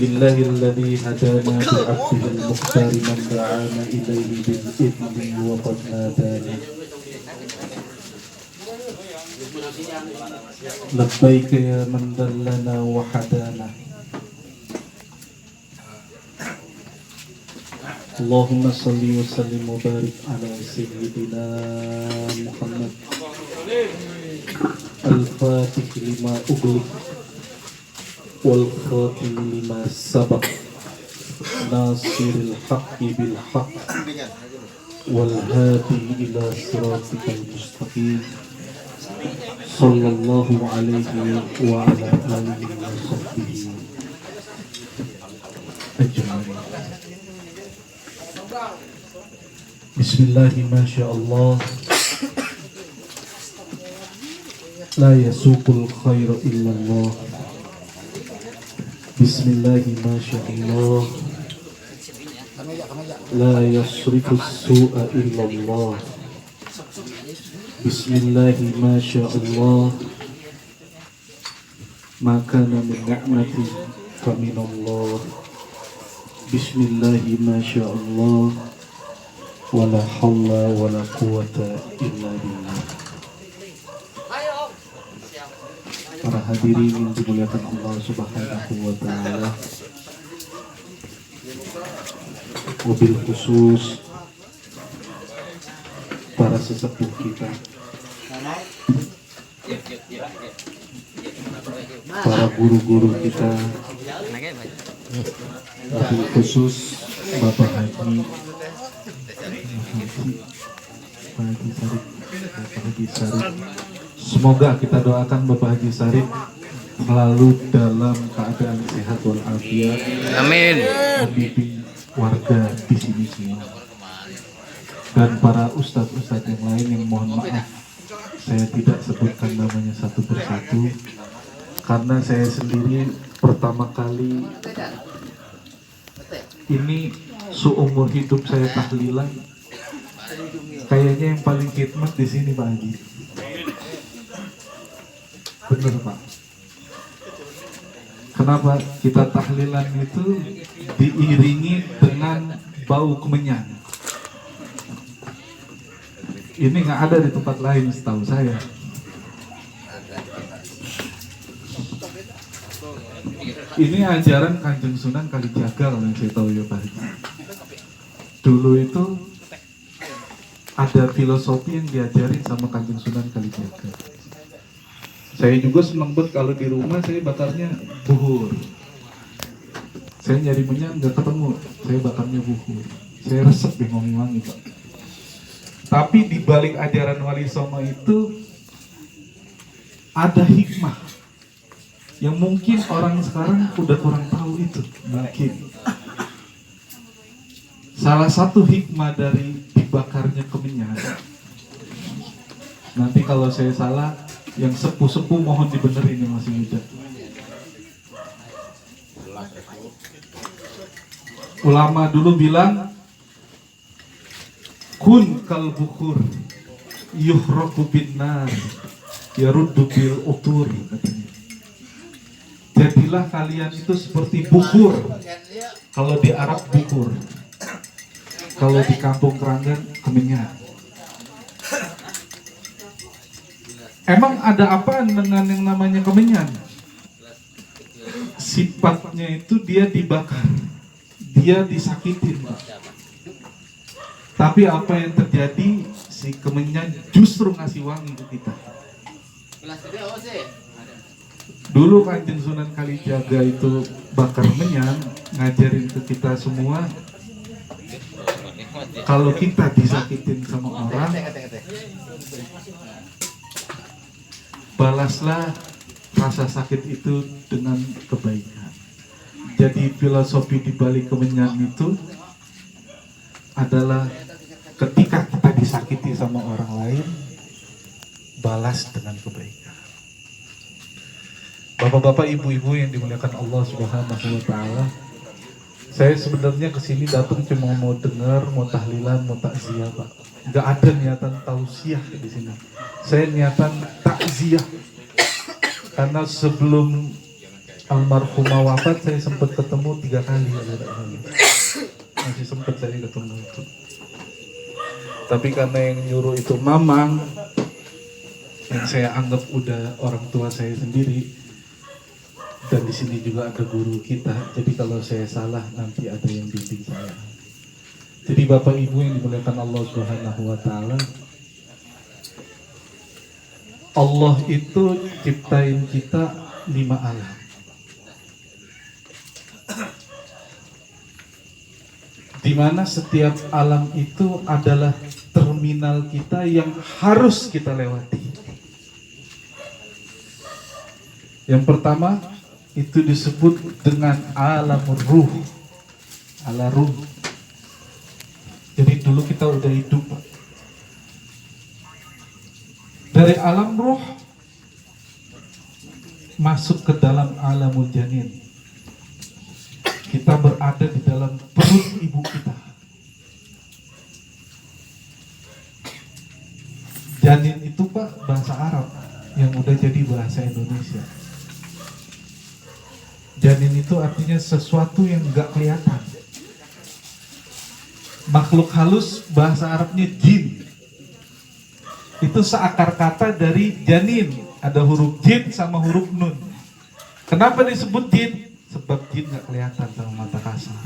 لله الذي هدانا بعبده المختار من دعانا إليه بالإذن وقد نادانا لبيك يا من دلنا وحدانا اللهم صل وسلم وبارك على سيدنا محمد الفاتح لما أغلق والخاتم لما سبق ناصر الحق بالحق والهادي إلى صراطك المستقيم صلى الله عليه وعلى آله وصحبه أجمعين. بسم الله ما شاء الله لا يسوق الخير إلا الله. بسم الله ما شاء الله لا يصرف السوء إلا الله. بسم الله ما شاء الله ما كان من نعمة فمن الله. بسم الله ما شاء الله ولا حول ولا قوة إلا بالله. Para hadirin yang dimuliakan Allah Subhanahu wa Ta'ala, wabil khusus para sesepuh kita, para guru-guru kita, wabil khusus Bapak Haji Sarip. Semoga kita doakan Bapak Haji Sarip selalu dalam keadaan sehat walafiat. Amin. Membimbing warga di sini semua. Dan para ustadz-ustadz yang lain yang mohon maaf saya tidak sebutkan namanya satu persatu karena saya sendiri pertama kali ini seumur hidup saya tahlilan kayaknya yang paling khidmat di sini Pak Haji. Bener Pak. Kenapa kita tahlilan itu diiringi dengan bau kemenyan? Ini nggak ada di tempat lain setahu saya. Ini ajaran Kanjeng Sunan Kalijaga yang saya tahu ya Pak. Dulu itu ada filosofi yang diajarin sama Kanjeng Sunan Kalijaga. Saya juga senang banget kalau di rumah saya bakarnya buhur. Saya nyari minyak nggak ketemu, saya bakarnya buhur. Saya resep deh wangi-wangi Pak. Tapi di balik ajaran Wali Songo itu ada hikmah yang mungkin orang sekarang udah kurang tahu itu. Mungkin salah satu hikmah dari dibakarnya kemenyan. Nanti kalau saya salah, yang sepuh-sepuh mohon dibenerin yang masih muda. Ulama dulu bilang kun kal bukhur yuhraku bin nar yaruddu bil utur, katanya. Jadilah kalian itu seperti bukhur. Kalau di Arab bukhur, kalau di kampung Keranggan kemenyan. Emang ada apa dengan yang namanya kemenyan? Sifatnya itu dia dibakar, dia disakitin Pak. Tapi apa yang terjadi, si kemenyan justru ngasih wangi ke kita. Dulu Kanjeng Sunan Kalijaga itu bakar menyan, ngajarin ke kita semua, kalau kita disakitin sama orang, balaslah rasa sakit itu dengan kebaikan. Jadi filosofi di balik kemenyan itu adalah ketika kita disakiti sama orang lain, balas dengan kebaikan. Bapak-bapak, ibu-ibu yang dimuliakan Allah Subhanahu wa Ta'ala, saya sebenarnya kesini datang cuma mau dengar, mau tahlilan, mau takziah Pak. Gak ada niatan tausiah di sini. Saya niatan takziah. Karena sebelum almarhumah wafat saya sempat ketemu 3 kali, masih sempat saya ketemu itu. Tapi karena yang nyuruh itu mamang, yang saya anggap udah orang tua saya sendiri, dan di sini juga ada guru kita, jadi kalau saya salah nanti ada yang bimbing saya. Jadi Bapak Ibu yang dimuliakan Allah Subhanahu wa Ta'ala, Allah itu ciptain kita 5 alam. Di mana setiap alam itu adalah terminal kita yang harus kita lewati. Yang pertama itu disebut dengan alam ruh, alam ruh. Jadi dulu kita udah hidup, Pak. Dari alam ruh masuk ke dalam alamul janin. Kita berada di dalam perut ibu kita. Janin itu Pak bahasa Arab yang udah jadi bahasa Indonesia. Janin itu artinya sesuatu yang gak kelihatan. Makhluk halus bahasa Arabnya jin. Itu seakar kata dari janin. Ada huruf jin sama huruf nun. Kenapa disebut jin? Sebab jin gak kelihatan sama mata kasar.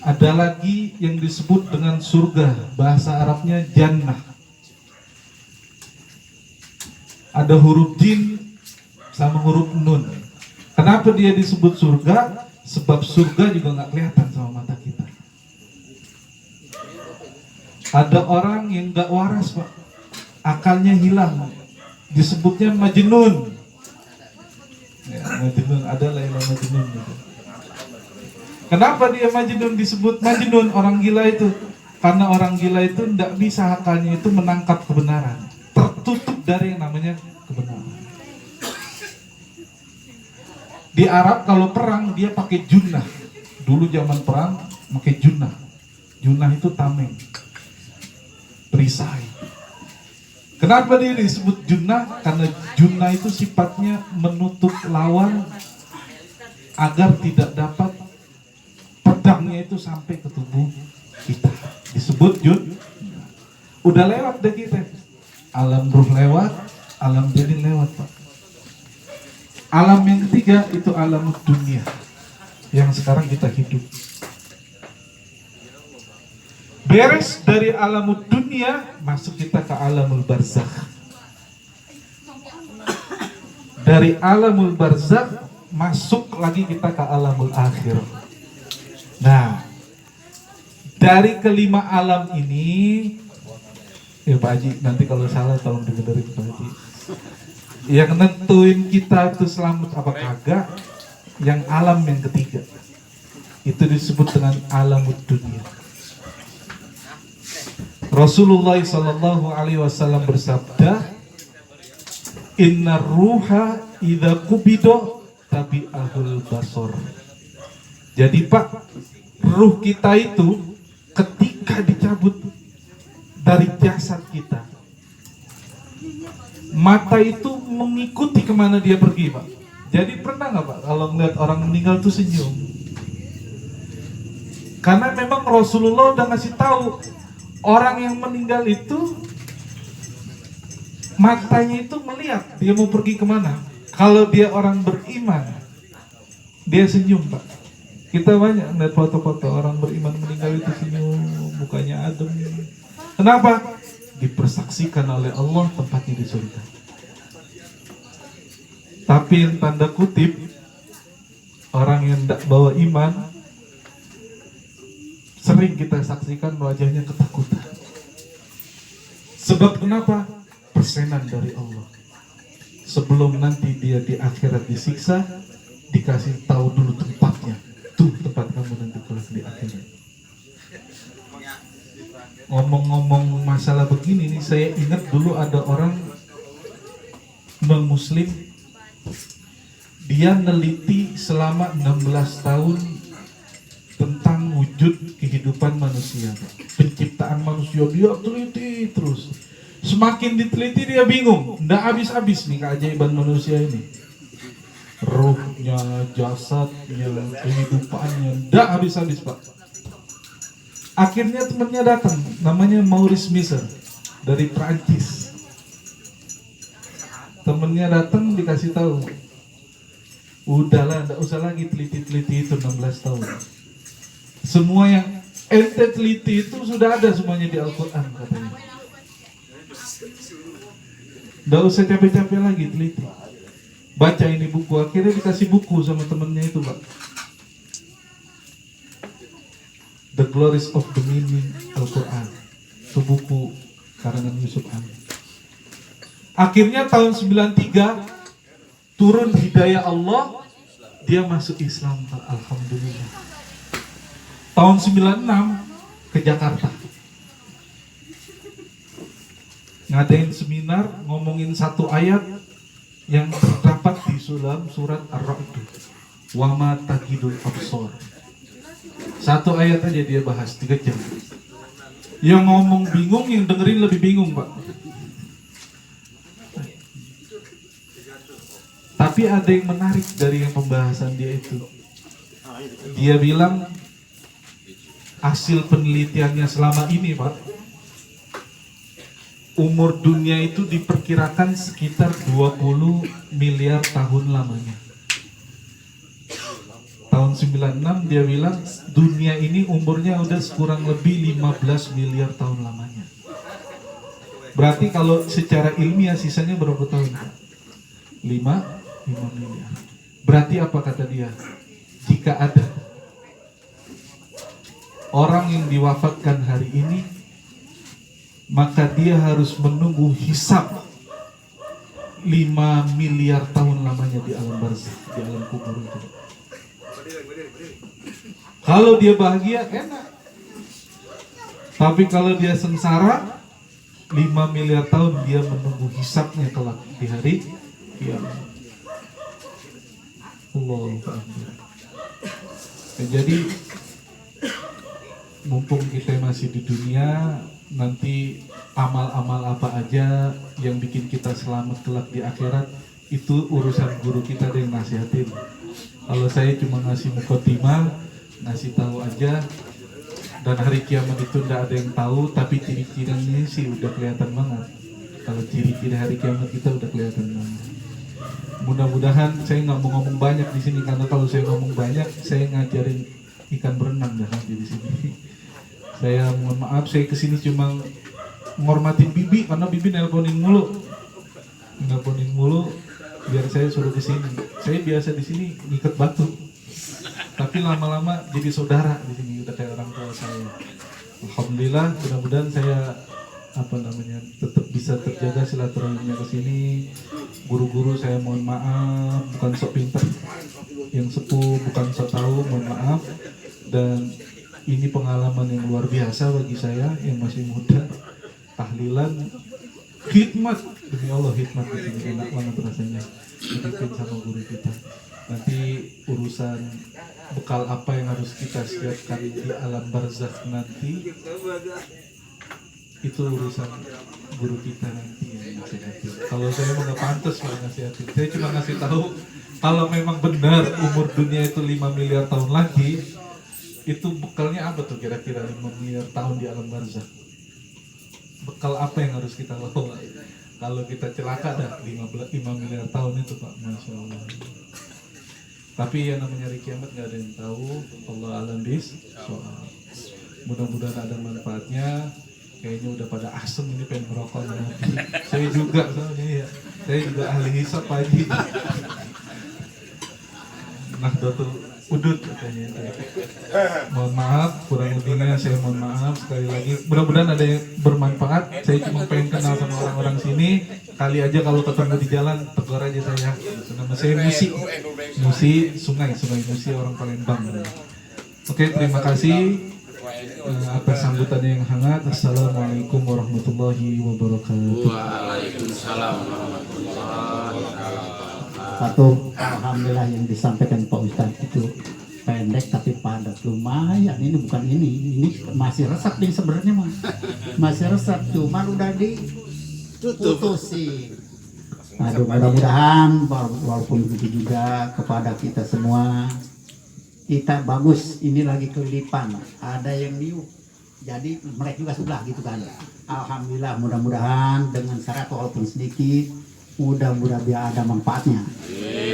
Ada lagi yang disebut dengan surga, bahasa Arabnya jannah. Ada huruf jin sama huruf nun. Kenapa dia disebut surga? Sebab surga juga gak kelihatan sama mata kita. Ada orang yang gak waras, Pak, akalnya hilang, disebutnya majnun. Ya, majnun, adalah yang majnun gitu. Kenapa dia majnun disebut majnun, orang gila itu? Karena orang gila itu tidak bisa akalnya itu menangkap kebenaran, tertutup dari yang namanya kebenaran. Di Arab kalau perang dia pakai junnah. Dulu zaman perang pakai junnah. Junnah itu tameng, perisai. Kenapa dia disebut junnah? Karena junnah itu sifatnya menutup lawan agar tidak dapat pedangnya itu sampai ke tubuh kita. Disebut junnah. Udah lewat deh kita. Alam ruh lewat, alam janin lewat, Pak. Alam yang ketiga itu alam dunia yang sekarang kita hidup. Beres dari alamul dunia, masuk kita ke alamul barzakh. Dari alamul barzakh masuk lagi kita ke alamul akhir. Nah, dari kelima alam ini, ya Pak Haji, nanti kalau salah tolong dibenerin Pak Haji. Yang nentuin kita itu selamat apa kagak, yang alam yang ketiga. Itu disebut dengan alamul dunia. Rasulullah sallallahu alaihi wasallam bersabda, "Inna ruha idza qubido tabi'ahul basor." Jadi Pak, ruh kita itu ketika dicabut dari jasad kita, mata itu mengikuti kemana dia pergi, Pak. Jadi pernah nggak Pak kalau melihat orang meninggal tuh senyum? Karena memang Rasulullah udah ngasih tahu, orang yang meninggal itu matanya itu melihat dia mau pergi kemana. Kalau dia orang beriman, dia senyum, Pak. Kita banyak melihat foto-foto orang beriman meninggal itu senyum, mukanya adem. Kenapa? Dipersaksikan oleh Allah tempatnya di surga. Tapi yang tanda kutip, orang yang tidak bawa iman, sering kita saksikan wajahnya ketakutan. Sebab kenapa? Persenan dari Allah. Sebelum nanti dia di akhirat disiksa, dikasih tahu dulu tempatnya. Tuh tempat kamu nanti kalau di akhirat. Ngomong-ngomong masalah begini nih, saya ingat dulu ada orang non-muslim, dia neliti selama 16 tahun tentang wujud kehidupan manusia, penciptaan manusia. Dia teliti terus. Semakin diteliti dia bingung, nggak habis-habis nih keajaiban manusia ini. Ruhnya, jasadnya, kehidupannya, nggak habis-habis Pak. Akhirnya temannya datang, namanya Maurice Miser dari Prancis. Temennya datang dikasih tahu, udahlah, nggak usah lagi teliti-teliti itu 16 tahun. Semua yang ente teliti itu sudah ada semuanya di Al-Quran katanya. Nggak usah capek-capek lagi teliti. Baca ini buku, akhirnya dikasih buku sama temennya itu Pak. The Glories of the Meaning Al-Quran. Itu buku karangan Yusuf Amin. Akhirnya tahun 93 turun hidayah Allah, dia masuk Islam Pak. Alhamdulillah. Tahun 96 ke Jakarta. Ngadain seminar ngomongin satu ayat yang terdapat di dalam surat Ar-Ra'd. Wa ma taqidul absar. Satu ayat aja dia bahas 3 jam. Yang ngomong bingung, yang dengerin lebih bingung Pak. Tapi ada yang menarik dari yang pembahasan dia itu. Dia bilang hasil penelitiannya selama ini Pak, umur dunia itu diperkirakan sekitar 20 miliar tahun lamanya. Tahun 96 dia bilang dunia ini umurnya udah kurang lebih 15 miliar tahun lamanya. Berarti kalau secara ilmiah sisanya berapa tahun? 5 miliar. Berarti apa kata dia? Jika ada orang yang diwafatkan hari ini, maka dia harus menunggu hisab 5 miliar tahun lamanya di alam barzakh, di alam kubur itu. Kalau dia bahagia enak, tapi kalau dia sengsara 5 miliar tahun dia menunggu hisabnya kelak di hari kiamat. Allahu Akbar. Jadi mumpung kita masih di dunia, nanti amal-amal apa aja yang bikin kita selamat kelak di akhirat itu urusan guru kita yang nasihatin. Kalau saya cuma ngasih mukadimah, ngasih tahu aja, dan hari kiamat itu tidak ada yang tahu, tapi ciri-cirinya sih udah kelihatan banget. Kalau ciri-ciri hari kiamat kita udah kelihatan banget. Mudah-mudahan saya nggak mau ngomong banyak di sini, karena kalau saya ngomong banyak saya ngajarin ikan berenang dah nanti di sini. Saya mohon maaf, saya kesini cuma ngormatin Bibi karena Bibi nelponin mulu biar saya suruh kesini. Saya biasa di sini ngikat batu, tapi lama-lama jadi saudara di sini, udah kayak orang tua saya. Alhamdulillah, mudah-mudahan saya tetap bisa terjaga silaturahminya ke sini. Guru-guru saya mohon maaf, bukan sok pintar, yang sepuh bukan sok tahu, mohon maaf. Dan ini pengalaman yang luar biasa bagi saya yang masih muda. Tahlilan, hikmat, demi Allah hikmat di sini enak banget rasanya dipimpin sama guru kita. Nanti urusan bekal apa yang harus kita siapkan di alam barzakh nanti, itu urusan guru kita nanti yang nasihatin. Kalau saya mau nggak pantas kalau nasihatin, saya cuma ngasih tahu kalau memang benar umur dunia itu 5 miliar tahun lagi, itu bekalnya apa tuh kira-kira 5 miliar tahun di alam barzakh? Bekal apa yang harus kita bawa? Kalau kita celaka dah 5 miliar tahun itu Pak, Masya Allah. Tapi yang namanya hari kiamat nggak ada yang tahu. Allah alam bis. Mudah-mudahan ada manfaatnya. Kayaknya udah pada asem ini, pengen merokok nanti. Saya juga soalnya ya. Saya juga ahli hisab pagi. Nahdlatul Udud katanya. Mohon maaf, kurang lebihnya saya mohon maaf sekali lagi. Mudah-mudahan ada yang bermanfaat. Saya cuma pengen kenal sama orang-orang sini. Kali aja kalau ketemu di jalan, tegur aja saya. Nama saya Musi, Sungai Musi, orang Palembang. Oke, terima kasih atas sambutannya yang hangat. Assalamualaikum warahmatullahi wabarakatuh. Waalaikumsalam warahmatullahi wabarakatuh. Satu, alhamdulillah yang disampaikan Pak Ustadz itu pendek tapi padat, lumayan. Ini bukan ini masih resep nih sebenarnya mah, masih resep, cuman udah diputusin. Aduh, mudah-mudahan walaupun begitu juga kepada kita semua, kita bagus ini lagi kelilipan, ada yang niup, jadi mereka juga sebelah gitu kan. Alhamdulillah, mudah-mudahan dengan syarat walaupun sedikit, mudah-mudahan biar ada manfaatnya.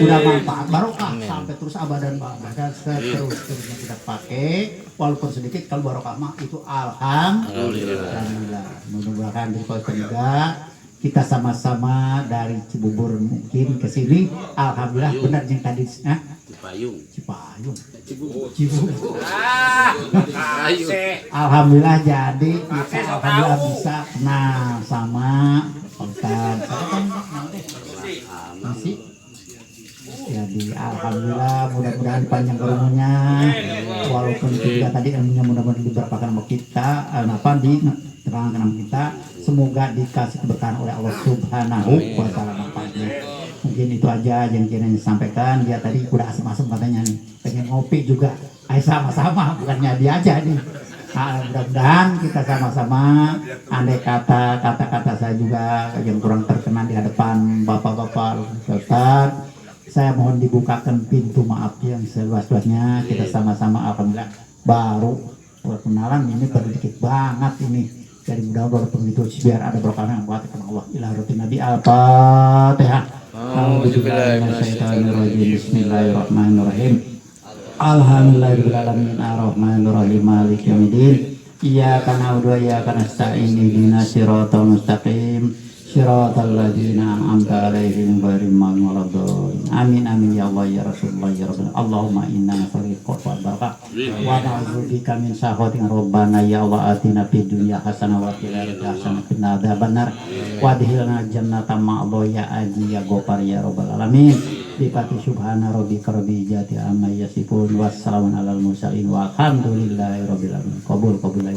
Udah manfaat barokah sampai terus abadan dan seterusnya kita pakai walaupun sedikit, kalau barokah mah itu alhamdulillah. Mudah-mudahan di kota juga kita sama-sama dari Cibubur mungkin ke sini, alhamdulillah benar yang tadi Cipayung. Cibubur. Ayo. Alhamdulillah jadi kita alhamdulillah bisa kenal sama Ustaz. Masih. Jadi alhamdulillah mudah-mudahan panjang umurnya, walaupun juga tadi ilmunya mudah-mudahan diberkahi sama kita, diterangkan sama kita, semoga dikasih keberkahan oleh Allah Subhanahu wa taala manfaatnya. Mungkin itu aja yang kiranya disampaikan. Dia tadi udah asam-asam katanya nih, pengen ngopi juga. Ayo sama-sama, bukannya dia aja nih. Mudah-mudahan kita sama-sama, andai kata-kata saya juga yang kurang terkenan di hadapan bapak-bapak Ustaz, saya mohon dibukakan pintu maaf yang seluas-luasnya. Kita sama-sama alhamdulillah baru perkenalan ini baru dikit banget ini. Jadi mudah-mudahan begitu biar ada berkah yang buat Allah. Ila rutin Nabi Al-Fatihah. Bismillahirrahmanirrahim. Alhamdulillahirabbil alamin arrahmanirrahim maliki yaumiddin. Iyyaka na'budu wa iyyaka nasta'in ihdinas siratal mustaqim. Siratal ladzina an'amta 'alaihim ghairil maghdubi 'alaihim. Amin amin ya Allah ya Rasulullah ya Rabbana. Allahumma inna nas'aluka wal barakah wa na'udzubika min sakhatika rabbana ya Allah atina fid dunya hasanah wa fil akhirati hasanah wa qina adzabannar wa adkhilna jannata ma'al ya aji ya ghafar ya rabbal alamin. Bi fati subhana rabbika rabbil izzati amma yasifun wassalamun alal mursalin walhamdulillahi rabbil alamin. Qabul. Kabul.